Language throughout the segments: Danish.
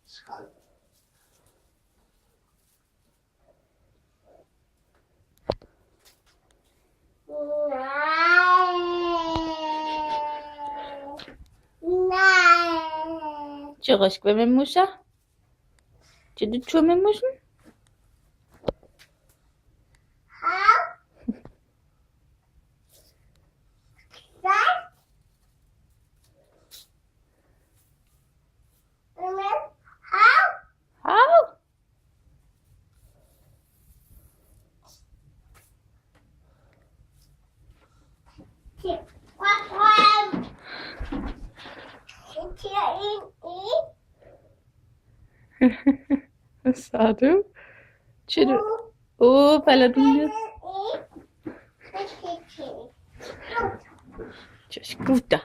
Skrald. Tjøresk, hvad med musser? Til du tur med mussen? Hav! Hvad sagde du? Falder du ned? Scooter.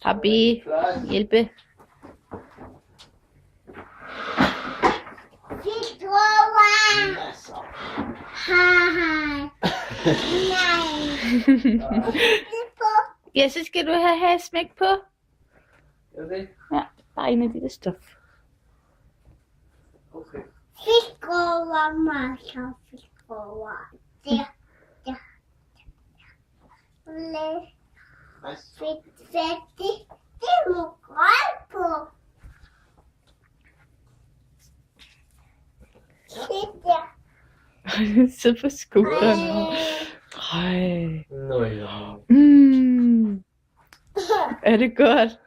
Papi, hjælpe. Ja, så skal du have smæk på. Okay. Ja, bare en af de der stof. Okay. Fiskover, Marshall, fiskover. Der. Fedt. Det må grøn på. Det der. Sid på scooteren. Ej. Nå ja. Er det godt?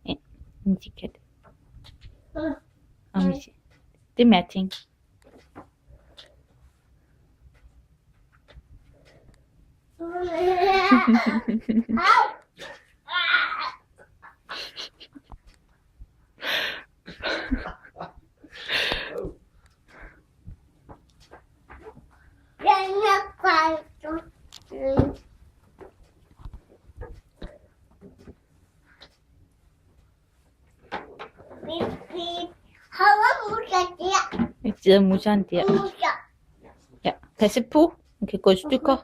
Ja, Missy kan det. Og Missy. Det er matching. Jeg sidder musseren der. Ja, passe på. Han kan gå i stykker.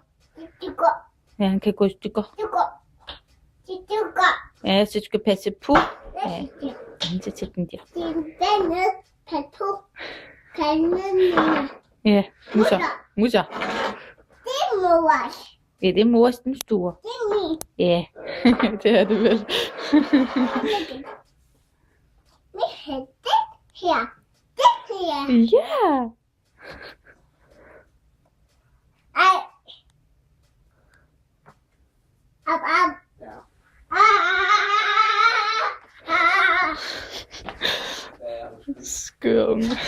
Ja, han kan gå i stykker. Ja, så du skal passe på. Ja, han skal sætte den der. Ja, musser. Ja, det er mors den store. Ja, det er det vel. Ja. Skør unge.